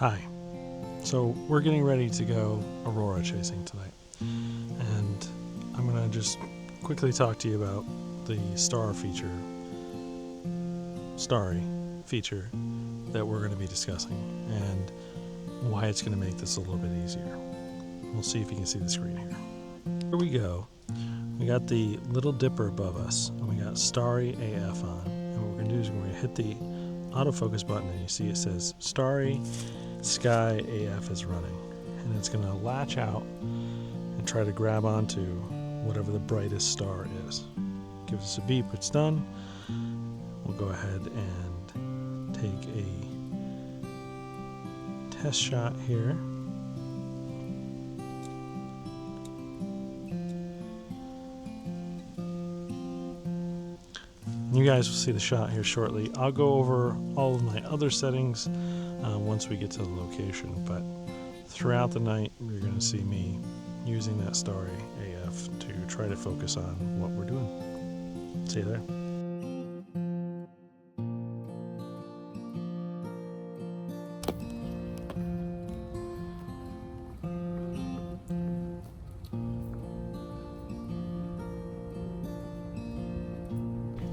Hi. So we're getting ready to go Aurora chasing tonight, and I'm gonna just quickly talk to you about the starry feature that we're going to be discussing and why it's going to make this a little bit easier. We'll see if you can see the screen here. Here we go. We got the Little Dipper above us, and we got Starry AF on. And what we're going to do is we're going to hit the autofocus button, and you see it says Starry Sky AF is running, and it's going to latch out and try to grab onto whatever the brightest star is. Gives us a beep, it's done. We'll go ahead and take a test shot here. You guys will see the shot here shortly. I'll go over all of my other settings once we get to the location, but throughout the night you're going to see me using that Starry AF to try to focus on what we're doing. See you there.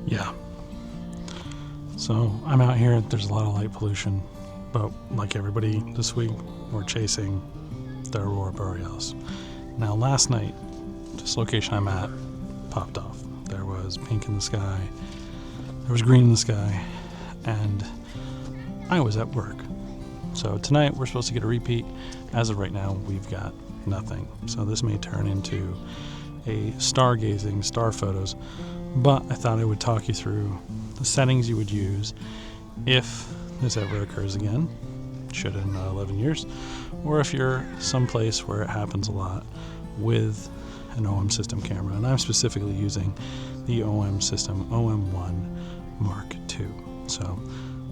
Yeah. So I'm out here, there's a lot of light pollution, but like everybody this week, we're chasing the Aurora Borealis. Now last night, this location I'm at popped off. There was pink in the sky, there was green in the sky, and I was at work. So tonight we're supposed to get a repeat. As of right now, we've got nothing. So this may turn into a stargazing, star photos, but I thought I would talk you through the settings you would use if this ever occurs again, should in 11 years, or if you're someplace where it happens a lot with an OM system camera. And I'm specifically using the OM system OM-1 Mark II. So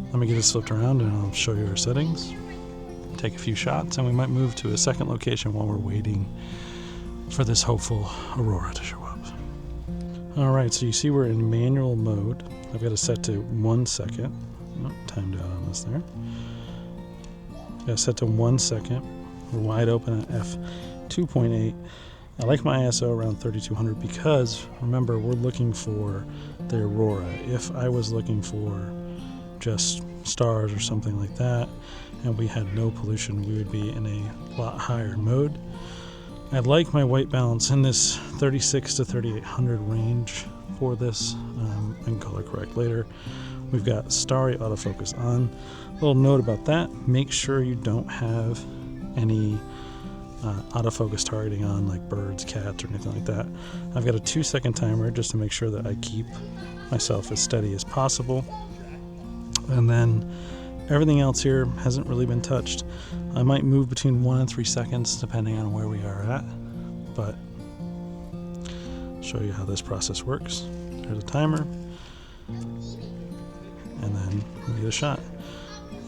let me get this flipped around and I'll show you our settings, take a few shots, and we might move to a second location while we're waiting for this hopeful Aurora to show up. Alright, so you see we're in manual mode. I've got it set to 1 second. Oh, timed out on this there. Got it set to 1 second. We're wide open at f2.8. I like my ISO around 3200 because, remember, we're looking for the Aurora. If I was looking for just stars or something like that, and we had no pollution, we would be in a lot higher mode. I like my white balance in this 36 to 3800 range for this. I can color correct later. We've got Starry autofocus on. A little note about that, make sure you don't have any autofocus targeting on, like birds, cats, or anything like that. I've got a 2-second timer just to make sure that I keep myself as steady as possible. And then everything else here hasn't really been touched. I might move between 1 and 3 seconds depending on where we are at, but I'll show you how this process works. There's a timer, and then we get a shot.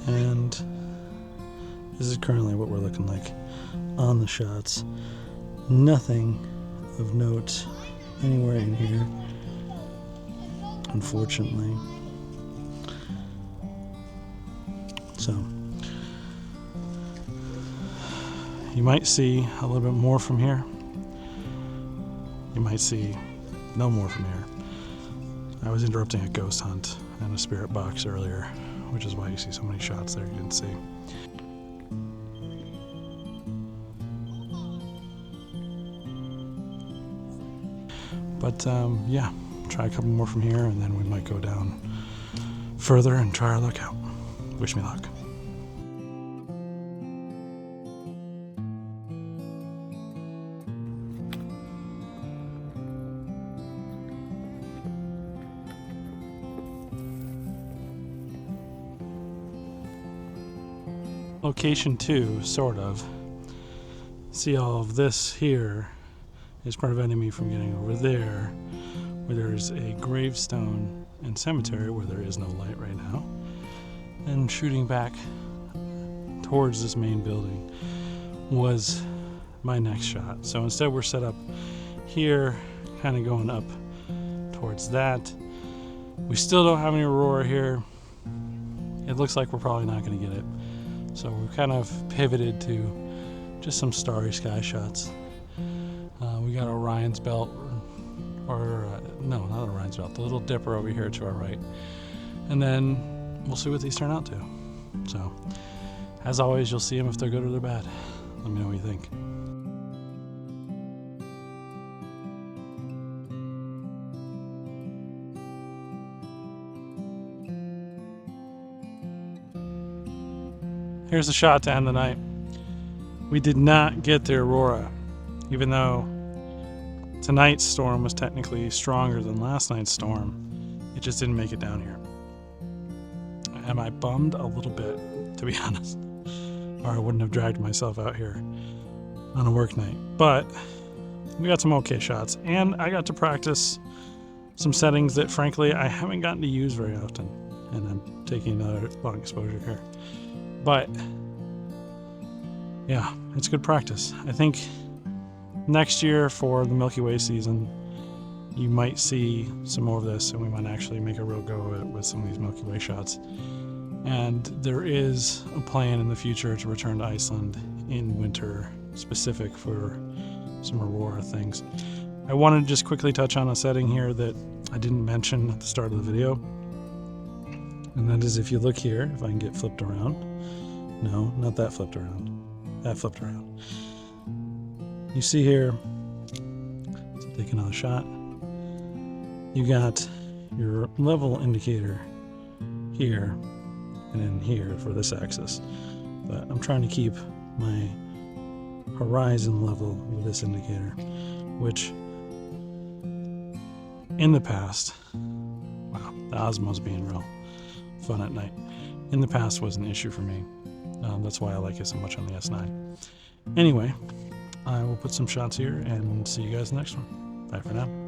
And this is currently what we're looking like on the shots. Nothing of note anywhere in here, unfortunately. So you might see a little bit more from here. You might see no more from here. I was interrupting a ghost hunt and a spirit box earlier, which is why you see so many shots there you didn't see. But yeah, try a couple more from here, and then we might go down further and try our luck out. Wish me luck. Location 2, sort of. See, all of this here is preventing me from getting over there, where there's a gravestone and cemetery where there is no light right now, and shooting back towards this main building was my next shot. So instead we're set up here, kind of going up towards that. We still don't have any Aurora here. It looks like we're probably not going to get it. So we've kind of pivoted to just some starry sky shots. We got Orion's belt, no, not Orion's belt, the Little Dipper over here to our right. And then we'll see what these turn out to. So, as always, you'll see them if they're good or they're bad. Let me know what you think. Here's a shot to end the night. We did not get the Aurora, even though tonight's storm was technically stronger than last night's storm. It just didn't make it down here. Am I bummed? A little bit, to be honest. Or I wouldn't have dragged myself out here on a work night. But we got some okay shots, and I got to practice some settings that, frankly, I haven't gotten to use very often. And I'm taking another long exposure here. But yeah, it's good practice. I think next year for the Milky Way season, you might see some more of this, and we might actually make a real go of it with some of these Milky Way shots. And there is a plan in the future to return to Iceland in winter, specific for some Aurora things. I wanted to just quickly touch on a setting here that I didn't mention at the start of the video. And that is, if you look here, if I can get flipped around. No, not that flipped around. That flipped around. You see here, let's take another shot. You got your level indicator here and in here for this axis. But I'm trying to keep my horizon level with this indicator, which in the past, wow, the Osmo's being real fun at night. In the past was an issue for me. That's why I like it so much on the S9. Anyway, I will put some shots here and see you guys next one. Bye for now.